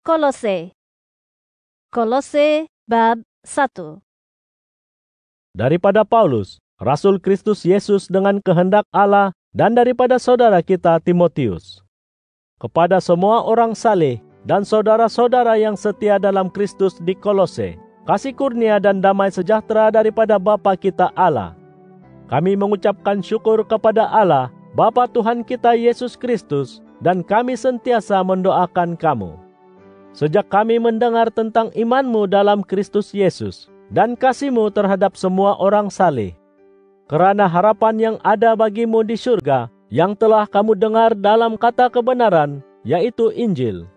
Kolose. Kolose bab 1. Daripada Paulus, Rasul Kristus Yesus dengan kehendak Allah, dan daripada saudara kita Timotius. Kepada semua orang saleh dan saudara-saudara yang setia dalam Kristus di Kolose, kasih kurnia dan damai sejahtera daripada Bapa kita Allah. Kami mengucapkan syukur kepada Allah, Bapa Tuhan kita Yesus Kristus, dan kami sentiasa mendoakan kamu. Sejak kami mendengar tentang imanmu dalam Kristus Yesus dan kasihmu terhadap semua orang saleh, kerana harapan yang ada bagimu di surga yang telah kamu dengar dalam kata kebenaran, yaitu Injil,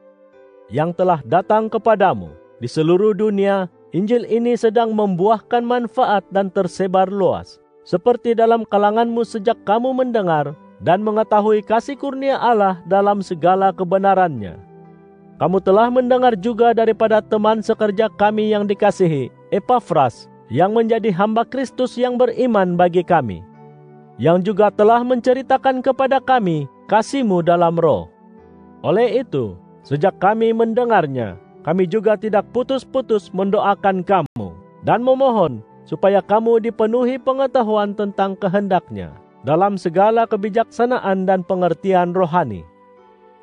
yang telah datang kepadamu di seluruh dunia. Injil ini sedang membuahkan manfaat dan tersebar luas, seperti dalam kalanganmu sejak kamu mendengar dan mengetahui kasih kurnia Allah dalam segala kebenarannya. Kamu telah mendengar juga daripada teman sekerja kami yang dikasihi, Epafras, yang menjadi hamba Kristus yang beriman bagi kami, yang juga telah menceritakan kepada kami kasih-Mu dalam roh. Oleh itu, sejak kami mendengarnya, kami juga tidak putus-putus mendoakan kamu dan memohon supaya kamu dipenuhi pengetahuan tentang kehendak-Nya dalam segala kebijaksanaan dan pengertian rohani.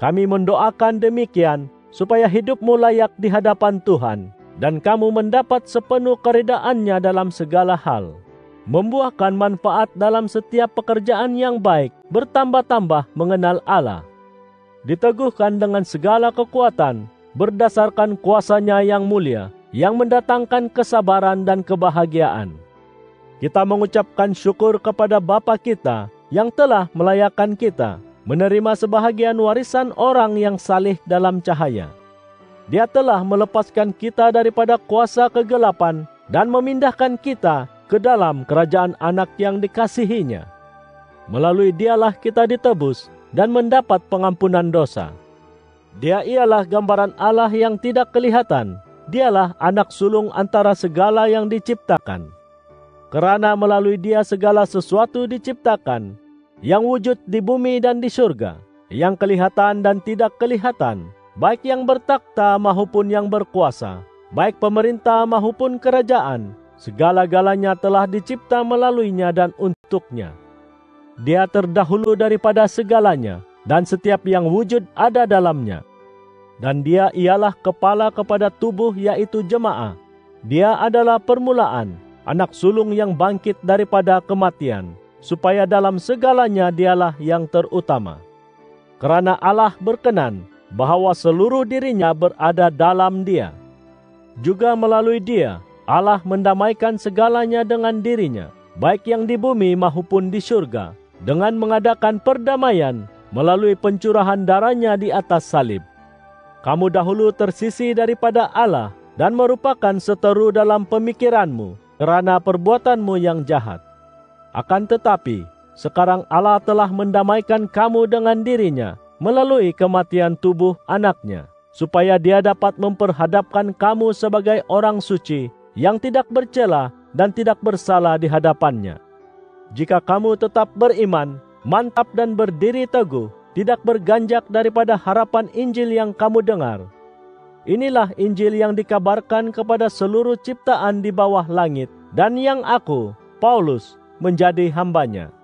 Kami mendoakan demikian, supaya hidupmu layak di hadapan Tuhan, dan kamu mendapat sepenuh keredaannya dalam segala hal, membuahkan manfaat dalam setiap pekerjaan yang baik, bertambah-tambah mengenal Allah, diteguhkan dengan segala kekuatan, berdasarkan kuasa-Nya yang mulia, yang mendatangkan kesabaran dan kebahagiaan. Kita mengucapkan syukur kepada Bapa kita, yang telah melayakkan kita menerima sebahagian warisan orang yang saleh dalam cahaya. Dia telah melepaskan kita daripada kuasa kegelapan dan memindahkan kita ke dalam kerajaan anak yang dikasihinya. Melalui Dialah kita ditebus dan mendapat pengampunan dosa. Dia ialah gambaran Allah yang tidak kelihatan. Dialah anak sulung antara segala yang diciptakan. Kerana melalui Dia segala sesuatu diciptakan, yang wujud di bumi dan di surga, yang kelihatan dan tidak kelihatan, baik yang bertakhta maupun yang berkuasa, baik pemerintah maupun kerajaan, segala-galanya telah dicipta melaluinya dan untuknya. Dia terdahulu daripada segalanya, dan setiap yang wujud ada dalamnya. Dan Dia ialah kepala kepada tubuh, yaitu jemaah. Dia adalah permulaan, anak sulung yang bangkit daripada kematian, supaya dalam segalanya Dialah yang terutama. Kerana Allah berkenan bahawa seluruh dirinya berada dalam Dia. Juga melalui Dia, Allah mendamaikan segalanya dengan dirinya, baik yang di bumi maupun di surga, dengan mengadakan perdamaian melalui pencurahan darah-Nya di atas salib. Kamu dahulu tersisih daripada Allah dan merupakan seteru dalam pemikiranmu kerana perbuatanmu yang jahat. Akan tetapi, sekarang Allah telah mendamaikan kamu dengan dirinya melalui kematian tubuh anaknya, supaya Dia dapat memperhadapkan kamu sebagai orang suci yang tidak bercela dan tidak bersalah di hadapannya. Jika kamu tetap beriman, mantap dan berdiri teguh, tidak berganjak daripada harapan Injil yang kamu dengar. Inilah Injil yang dikabarkan kepada seluruh ciptaan di bawah langit, dan yang aku, Paulus, menjadi hambanya.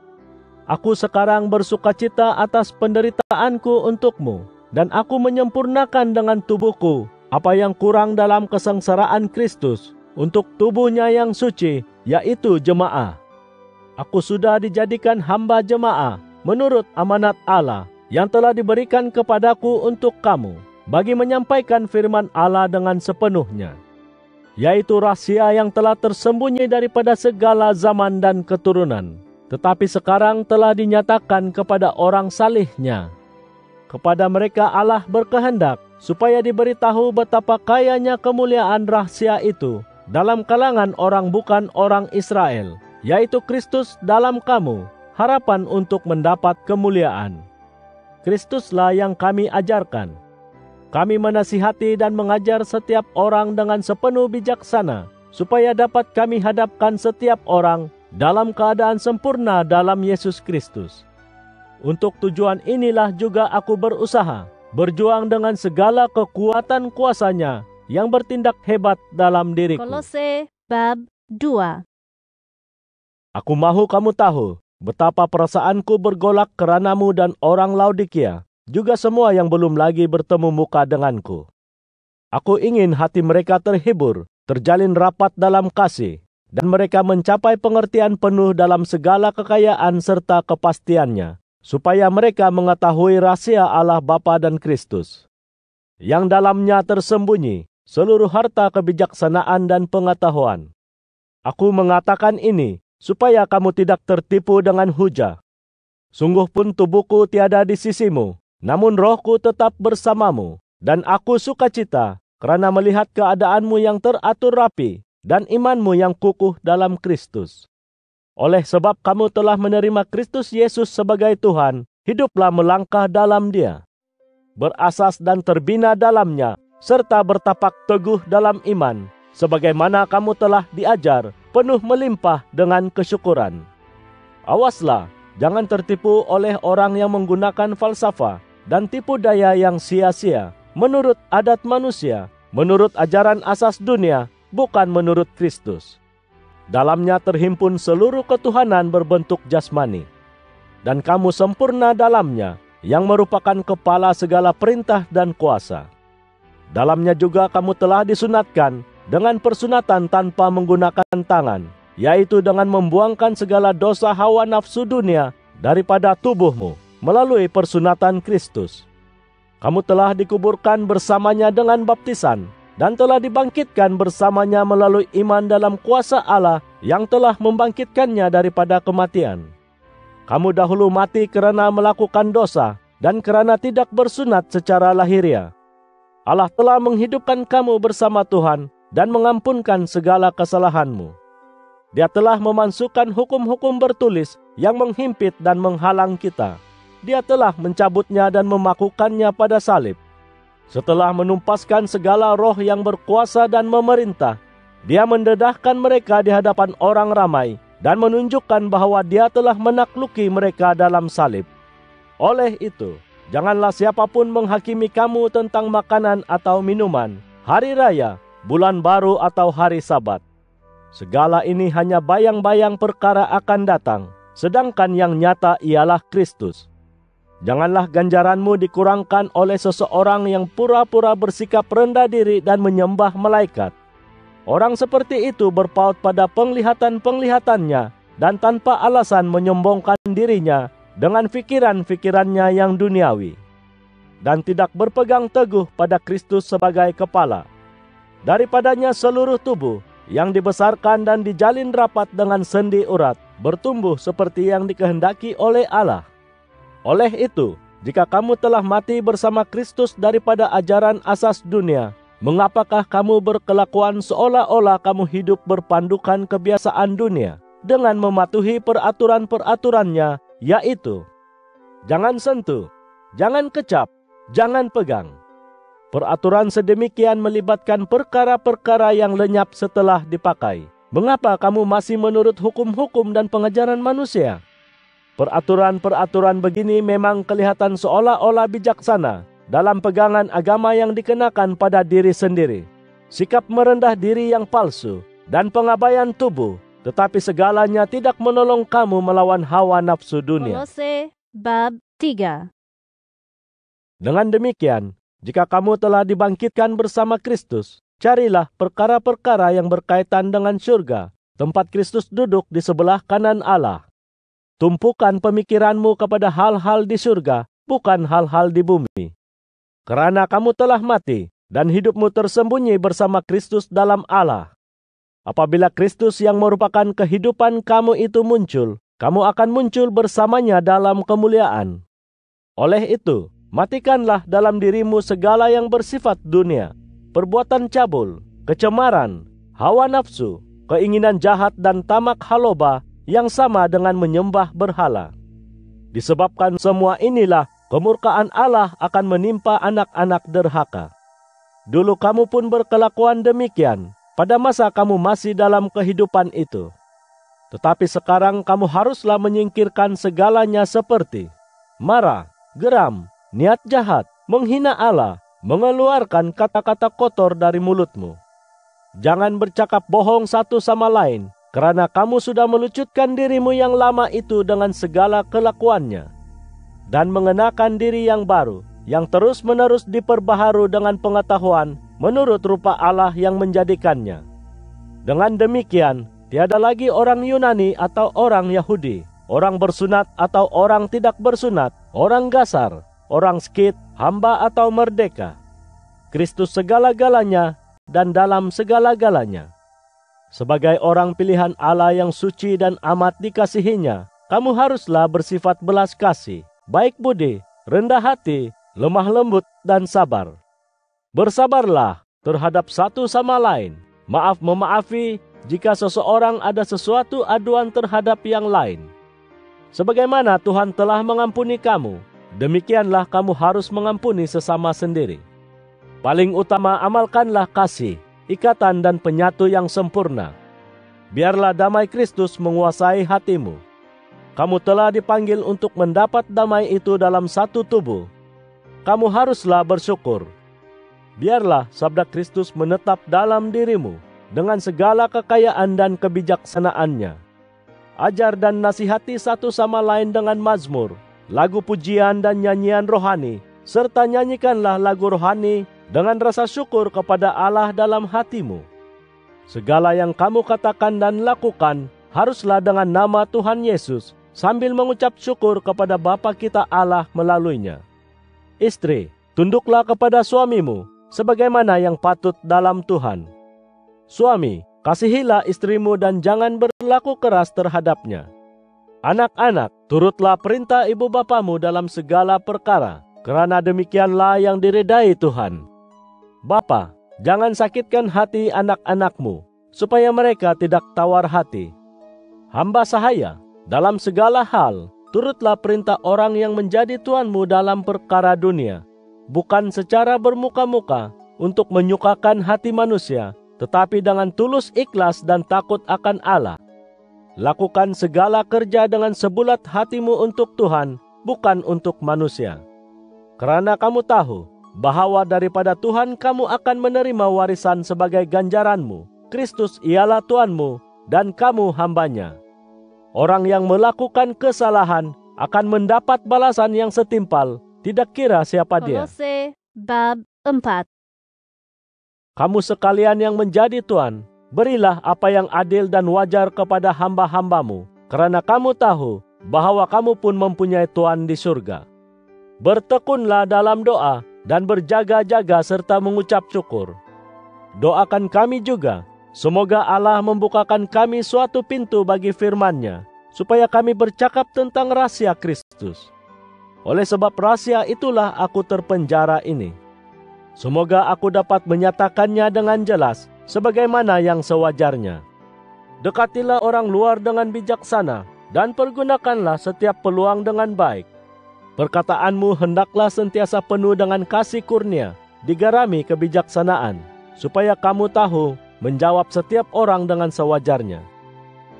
Aku sekarang bersukacita atas penderitaanku untukmu, dan aku menyempurnakan dengan tubuhku apa yang kurang dalam kesengsaraan Kristus untuk tubuhnya yang suci, yaitu jemaah. Aku sudah dijadikan hamba jemaah menurut amanat Allah yang telah diberikan kepadaku untuk kamu, bagi menyampaikan firman Allah dengan sepenuhnya, yaitu rahasia yang telah tersembunyi daripada segala zaman dan keturunan, tetapi sekarang telah dinyatakan kepada orang saleh-Nya. Kepada mereka Allah berkehendak supaya diberitahu betapa kayanya kemuliaan rahasia itu dalam kalangan orang bukan orang Israel, yaitu Kristus dalam kamu, harapan untuk mendapat kemuliaan. Kristuslah yang kami ajarkan. Kami menasihati dan mengajar setiap orang dengan sepenuh bijaksana, supaya dapat kami hadapkan setiap orang dalam keadaan sempurna dalam Yesus Kristus. Untuk tujuan inilah juga aku berusaha, berjuang dengan segala kekuatan kuasanya yang bertindak hebat dalam diriku. Kolose bab 2. Aku mahu kamu tahu betapa perasaanku bergolak keranamu dan orang Laodikia, juga semua yang belum lagi bertemu muka denganku. Aku ingin hati mereka terhibur, terjalin rapat dalam kasih, dan mereka mencapai pengertian penuh dalam segala kekayaan serta kepastiannya, supaya mereka mengetahui rahasia Allah Bapa dan Kristus, yang dalamnya tersembunyi seluruh harta kebijaksanaan dan pengetahuan. Aku mengatakan ini supaya kamu tidak tertipu dengan hujah. Sungguh pun tubuhku tiada di sisimu, namun rohku tetap bersamamu, dan aku sukacita kerana melihat keadaanmu yang teratur rapi dan imanmu yang kukuh dalam Kristus. Oleh sebab kamu telah menerima Kristus Yesus sebagai Tuhan, hiduplah melangkah dalam Dia, berasas dan terbina dalamnya, serta bertapak teguh dalam iman, sebagaimana kamu telah diajar, penuh melimpah dengan kesyukuran. Awaslah, jangan tertipu oleh orang yang menggunakan falsafah dan tipu daya yang sia-sia, menurut adat manusia, menurut ajaran asas dunia, bukan menurut Kristus. Dalamnya terhimpun seluruh ketuhanan berbentuk jasmani, dan kamu sempurna dalamnya, yang merupakan kepala segala perintah dan kuasa. Dalamnya juga kamu telah disunatkan dengan persunatan tanpa menggunakan tangan, yaitu dengan membuangkan segala dosa hawa nafsu dunia daripada tubuhmu melalui persunatan Kristus. Kamu telah dikuburkan bersamanya dengan baptisan, dan telah dibangkitkan bersamanya melalui iman dalam kuasa Allah yang telah membangkitkannya daripada kematian. Kamu dahulu mati kerana melakukan dosa dan kerana tidak bersunat secara lahiriah. Allah telah menghidupkan kamu bersama Tuhan dan mengampunkan segala kesalahanmu. Dia telah memasukkan hukum-hukum bertulis yang menghimpit dan menghalang kita. Dia telah mencabutnya dan memakukannya pada salib. Setelah menumpaskan segala roh yang berkuasa dan memerintah, Dia mendedahkan mereka di hadapan orang ramai dan menunjukkan bahwa Dia telah menakluki mereka dalam salib. Oleh itu, janganlah siapapun menghakimi kamu tentang makanan atau minuman, hari raya, bulan baru atau hari Sabat. Segala ini hanya bayang-bayang perkara akan datang, sedangkan yang nyata ialah Kristus. Janganlah ganjaranmu dikurangkan oleh seseorang yang pura-pura bersikap rendah diri dan menyembah malaikat. Orang seperti itu berpaut pada penglihatan-penglihatannya dan tanpa alasan menyombongkan dirinya dengan fikiran-fikirannya yang duniawi, dan tidak berpegang teguh pada Kristus sebagai kepala. Daripadanya seluruh tubuh yang dibesarkan dan dijalin rapat dengan sendi urat bertumbuh seperti yang dikehendaki oleh Allah. Oleh itu, jika kamu telah mati bersama Kristus daripada ajaran asas dunia, mengapakah kamu berkelakuan seolah-olah kamu hidup berpandukan kebiasaan dunia dengan mematuhi peraturan-peraturannya, yaitu jangan sentuh, jangan kecap, jangan pegang. Peraturan sedemikian melibatkan perkara-perkara yang lenyap setelah dipakai. Mengapa kamu masih menurut hukum-hukum dan pengajaran manusia? Peraturan-peraturan begini memang kelihatan seolah-olah bijaksana dalam pegangan agama yang dikenakan pada diri sendiri, sikap merendah diri yang palsu, dan pengabaian tubuh, tetapi segalanya tidak menolong kamu melawan hawa nafsu dunia. Kolose bab 3. Dengan demikian, jika kamu telah dibangkitkan bersama Kristus, carilah perkara-perkara yang berkaitan dengan surga, tempat Kristus duduk di sebelah kanan Allah. Tumpukan pemikiranmu kepada hal-hal di surga, bukan hal-hal di bumi. Kerana kamu telah mati, dan hidupmu tersembunyi bersama Kristus dalam Allah. Apabila Kristus yang merupakan kehidupan kamu itu muncul, kamu akan muncul bersamanya dalam kemuliaan. Oleh itu, matikanlah dalam dirimu segala yang bersifat dunia, perbuatan cabul, kecemaran, hawa nafsu, keinginan jahat dan tamak haloba, yang sama dengan menyembah berhala. Disebabkan semua inilah, kemurkaan Allah akan menimpa anak-anak derhaka. Dulu kamu pun berkelakuan demikian, pada masa kamu masih dalam kehidupan itu. Tetapi sekarang kamu haruslah menyingkirkan segalanya seperti marah, geram, niat jahat, menghina Allah, mengeluarkan kata-kata kotor dari mulutmu. Jangan bercakap bohong satu sama lain, karena kamu sudah melucutkan dirimu yang lama itu dengan segala kelakuannya, dan mengenakan diri yang baru, yang terus-menerus diperbaharui dengan pengetahuan menurut rupa Allah yang menjadikannya. Dengan demikian, tiada lagi orang Yunani atau orang Yahudi, orang bersunat atau orang tidak bersunat, orang gasar, orang skit, hamba atau merdeka. Kristus segala-galanya dan dalam segala-galanya. Sebagai orang pilihan Allah yang suci dan amat dikasihinya, kamu haruslah bersifat belas kasih, baik budi, rendah hati, lemah lembut, dan sabar. Bersabarlah terhadap satu sama lain, maaf memaafi jika seseorang ada sesuatu aduan terhadap yang lain. Sebagaimana Tuhan telah mengampuni kamu, demikianlah kamu harus mengampuni sesama sendiri. Paling utama amalkanlah kasih, ikatan dan penyatu yang sempurna. Biarlah damai Kristus menguasai hatimu. Kamu telah dipanggil untuk mendapat damai itu dalam satu tubuh. Kamu haruslah bersyukur. Biarlah sabda Kristus menetap dalam dirimu dengan segala kekayaan dan kebijaksanaannya. Ajar dan nasihati satu sama lain dengan mazmur, lagu pujian dan nyanyian rohani, serta nyanyikanlah lagu rohani dengan rasa syukur kepada Allah dalam hatimu. Segala yang kamu katakan dan lakukan haruslah dengan nama Tuhan Yesus, sambil mengucap syukur kepada Bapa kita Allah melaluinya. Istri, tunduklah kepada suamimu, sebagaimana yang patut dalam Tuhan. Suami, kasihilah istrimu dan jangan berlaku keras terhadapnya. Anak-anak, turutlah perintah ibu bapamu dalam segala perkara, karena demikianlah yang diridai Tuhan. Bapa, jangan sakitkan hati anak-anakmu, supaya mereka tidak tawar hati. Hamba sahaya, dalam segala hal, turutlah perintah orang yang menjadi tuanmu dalam perkara dunia, bukan secara bermuka-muka untuk menyukakan hati manusia, tetapi dengan tulus ikhlas dan takut akan Allah. Lakukan segala kerja dengan sebulat hatimu untuk Tuhan, bukan untuk manusia. Karena kamu tahu bahwa daripada Tuhan kamu akan menerima warisan sebagai ganjaranmu. Kristus ialah Tuanmu dan kamu hambanya. Orang yang melakukan kesalahan akan mendapat balasan yang setimpal, tidak kira siapa dia. Kolose bab 4. Kamu sekalian yang menjadi tuan, berilah apa yang adil dan wajar kepada hamba-hambamu, karena kamu tahu bahwa kamu pun mempunyai Tuan di surga. Bertekunlah dalam doa dan berjaga-jaga serta mengucap syukur. Doakan kami juga, semoga Allah membukakan kami suatu pintu bagi firman-Nya, supaya kami bercakap tentang rahasia Kristus. Oleh sebab rahasia itulah aku terpenjara ini. Semoga aku dapat menyatakannya dengan jelas, sebagaimana yang sewajarnya. Dekatilah orang luar dengan bijaksana, dan pergunakanlah setiap peluang dengan baik. Perkataanmu hendaklah sentiasa penuh dengan kasih kurnia, digarami kebijaksanaan, supaya kamu tahu menjawab setiap orang dengan sewajarnya.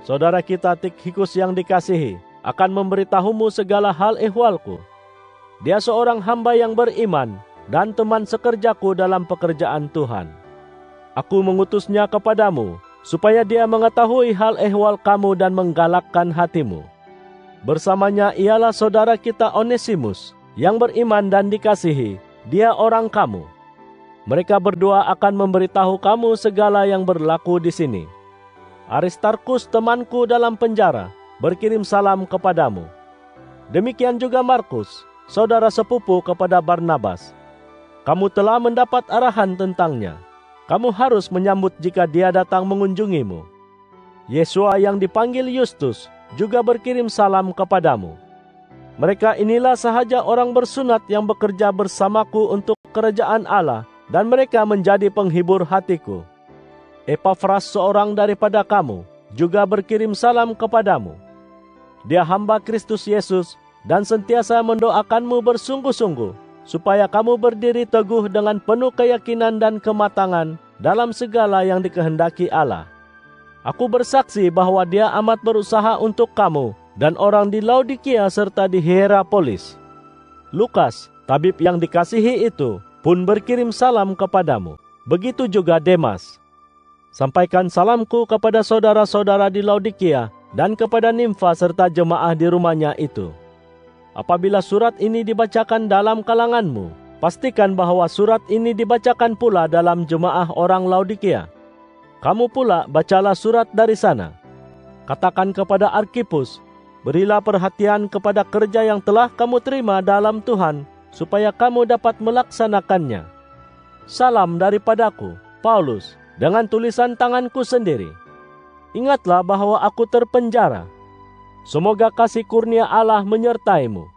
Saudara kita Tikhikus yang dikasihi akan memberitahumu segala hal ehwalku. Dia seorang hamba yang beriman dan teman sekerjaku dalam pekerjaan Tuhan. Aku mengutusnya kepadamu, supaya dia mengetahui hal ehwal kamu dan menggalakkan hatimu. Bersamanya ialah saudara kita Onesimus, yang beriman dan dikasihi, dia orang kamu. Mereka berdua akan memberitahu kamu segala yang berlaku di sini. Aristarkus temanku dalam penjara, berkirim salam kepadamu. Demikian juga Markus, saudara sepupu kepada Barnabas. Kamu telah mendapat arahan tentangnya. Kamu harus menyambut jika dia datang mengunjungimu. Yesua yang dipanggil Justus juga berkirim salam kepadamu. Mereka inilah sahaja orang bersunat yang bekerja bersamaku untuk kerajaan Allah, dan mereka menjadi penghibur hatiku. Epafras seorang daripada kamu juga berkirim salam kepadamu. Dia hamba Kristus Yesus dan sentiasa mendoakanmu bersungguh-sungguh, supaya kamu berdiri teguh dengan penuh keyakinan dan kematangan dalam segala yang dikehendaki Allah. Aku bersaksi bahwa dia amat berusaha untuk kamu dan orang di Laodikia serta di Hierapolis. Lukas, tabib yang dikasihi itu pun berkirim salam kepadamu. Begitu juga Demas. Sampaikan salamku kepada saudara-saudara di Laodikia dan kepada Nimfa serta jemaah di rumahnya itu. Apabila surat ini dibacakan dalam kalanganmu, pastikan bahwa surat ini dibacakan pula dalam jemaah orang Laodikia. Kamu pula bacalah surat dari sana. Katakan kepada Arkipus, berilah perhatian kepada kerja yang telah kamu terima dalam Tuhan, supaya kamu dapat melaksanakannya. Salam daripadaku, Paulus, dengan tulisan tanganku sendiri. Ingatlah bahwa aku terpenjara. Semoga kasih kurnia Allah menyertaimu.